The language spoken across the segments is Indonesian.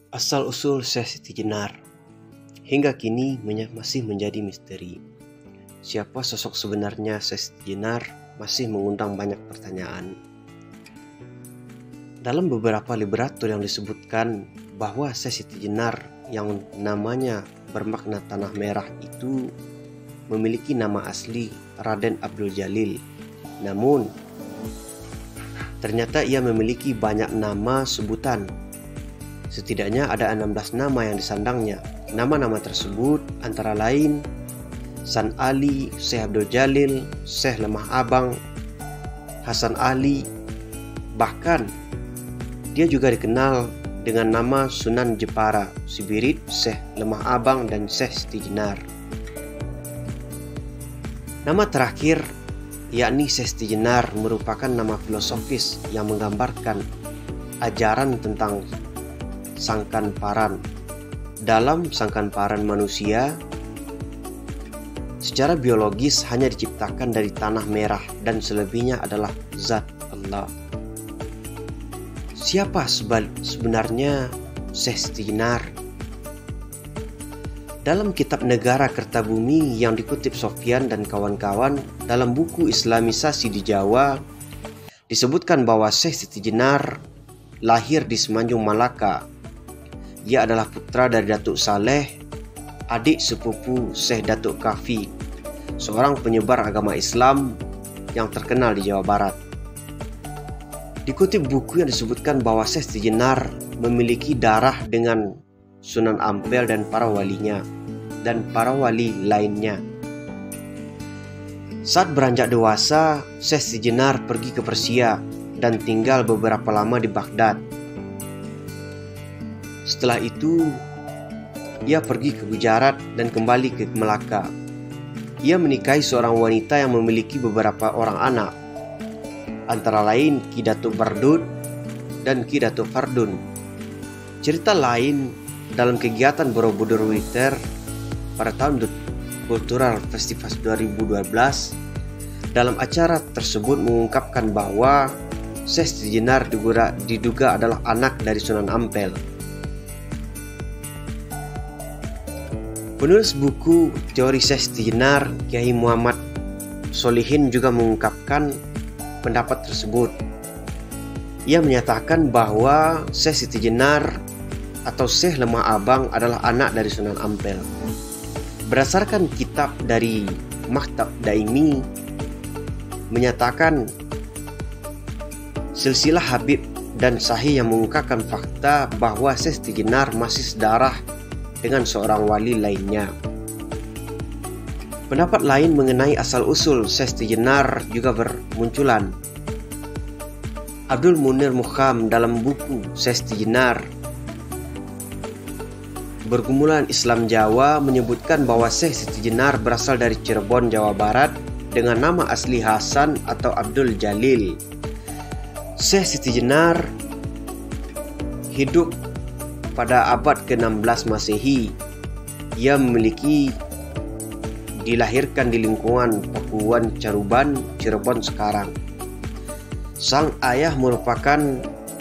Asal-usul Syekh Siti Jenar hingga kini masih menjadi misteri. Siapa sosok sebenarnya Syekh Siti Jenar masih mengundang banyak pertanyaan. Dalam beberapa literatur yang disebutkan bahwa Syekh Siti Jenar yang namanya bermakna tanah merah itu memiliki nama asli Raden Abdul Jalil. Namun ternyata ia memiliki banyak nama sebutan. Setidaknya ada 16 nama yang disandangnya. Nama-nama tersebut antara lain San Ali, Syekh Abdul Jalil, Syekh Lemah Abang, Hasan Ali. Bahkan dia juga dikenal dengan nama Sunan Jepara, Sibirit, Syekh Lemah Abang, dan Syekh Siti Jenar. Nama terakhir yakni Syekh Siti Jenar merupakan nama filosofis yang menggambarkan ajaran tentang sangkan paran. Dalam sangkan paran manusia secara biologis hanya diciptakan dari tanah merah dan selebihnya adalah zat Allah. Siapa sebenarnya Syekh Siti Jenar? Dalam kitab Negara Kertabumi yang dikutip Sofyan dan kawan-kawan dalam buku Islamisasi di Jawa, disebutkan bahwa Syekh Siti Jenar lahir di Semenanjung Malaka. Ia adalah putra dari Datuk Saleh, adik sepupu Syekh Datuk Kafi, seorang penyebar agama Islam yang terkenal di Jawa Barat. Dikutip buku yang disebutkan bahwa Syekh Siti Jenar memiliki darah dengan Sunan Ampel dan para walinya dan para wali lainnya. Saat beranjak dewasa, Syekh Siti Jenar pergi ke Persia dan tinggal beberapa lama di Baghdad. Setelah itu, ia pergi ke Gujarat dan kembali ke Melaka. Ia menikahi seorang wanita yang memiliki beberapa orang anak, antara lain Ki Datuk Bardud dan Ki Datuk Fardun. Cerita lain dalam kegiatan Borobudur Winter pada tahun Kultural Festival 2012, dalam acara tersebut mengungkapkan bahwa Syekh Siti Jenar diduga adalah anak dari Sunan Ampel. Penulis buku Teori Syekh Siti Jenar, Kiai Muhammad Solihin, juga mengungkapkan pendapat tersebut. Ia menyatakan bahwa Syekh Siti Jenar atau Syekh Lemah Abang adalah anak dari Sunan Ampel. Berdasarkan kitab dari Maktab Daimi menyatakan silsilah Habib dan Sahih yang mengungkapkan fakta bahwa Syekh Siti Jenar masih sedarah dengan seorang wali lainnya. Pendapat lain mengenai asal-usul Syekh Siti Jenar juga bermunculan. Abdul Munir Mukham dalam buku Syekh Siti Jenar, Pergumulan Islam Jawa, menyebutkan bahwa Syekh Siti Jenar berasal dari Cirebon, Jawa Barat dengan nama asli Hasan atau Abdul Jalil. Syekh Siti Jenar hidup pada abad ke-16 Masehi. Ia dilahirkan di lingkungan Pakuan Caruban, Cirebon sekarang. Sang ayah merupakan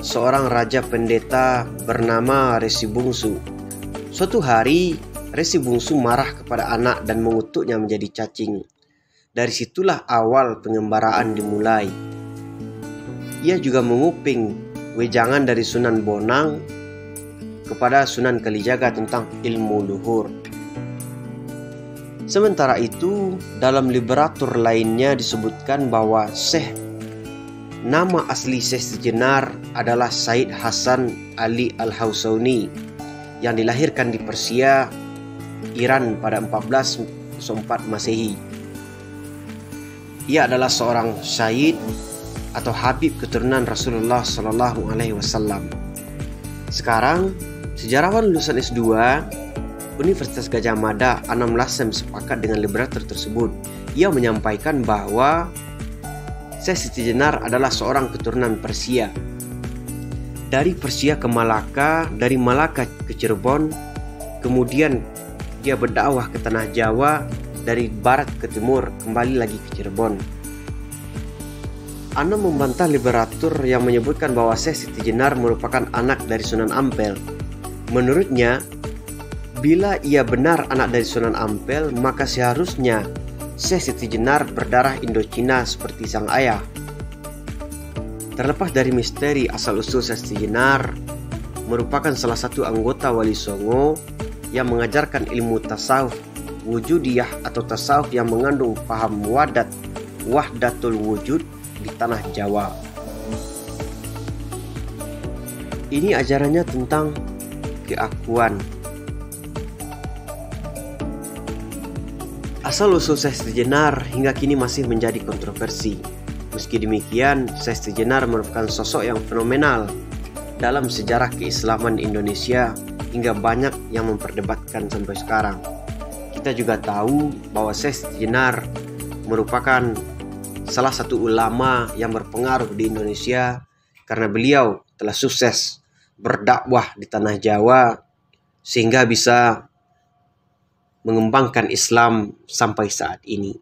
seorang raja pendeta bernama Resi Bungsu. Suatu hari, Resi Bungsu marah kepada anak dan mengutuknya menjadi cacing. Dari situlah awal pengembaraan dimulai. Ia juga menguping wejangan dari Sunan Bonang kepada Sunan Kalijaga tentang ilmu luhur. Sementara itu, dalam literatur lainnya disebutkan bahwa nama asli Syekh Siti Jenar adalah Said Hasan Ali Al-Hausauni yang dilahirkan di Persia, Iran pada 1404 Masehi. Ia adalah seorang syahid atau habib keturunan Rasulullah SAW. Sekarang, sejarawan lulusan S2 Universitas Gadjah Mada, Anam Lasem, sepakat dengan literatur tersebut. Ia menyampaikan bahwa Syekh Siti Jenar adalah seorang keturunan Persia. Dari Persia ke Malaka, dari Malaka ke Cirebon, kemudian dia berdakwah ke tanah Jawa, dari barat ke timur, kembali lagi ke Cirebon. Anam membantah literatur yang menyebutkan bahwa Syekh Siti Jenar merupakan anak dari Sunan Ampel. Menurutnya, bila ia benar anak dari Sunan Ampel, maka seharusnya Syekh Siti Jenar berdarah Indochina seperti sang ayah. Terlepas dari misteri asal-usul Syekh Siti Jenar, merupakan salah satu anggota Wali Songo yang mengajarkan ilmu tasawuf wujudiyah atau tasawuf yang mengandung paham wahdatul wujud di tanah Jawa. Ini ajarannya tentang keakuan. Asal-usul Syekh Siti Jenar hingga kini masih menjadi kontroversi. Meski demikian, Syekh Siti Jenar merupakan sosok yang fenomenal dalam sejarah keislaman Indonesia hingga banyak yang memperdebatkan sampai sekarang. Kita juga tahu bahwa Syekh Siti Jenar merupakan salah satu ulama yang berpengaruh di Indonesia karena beliau telah sukses berdakwah di tanah Jawa sehingga bisa mengembangkan Islam sampai saat ini.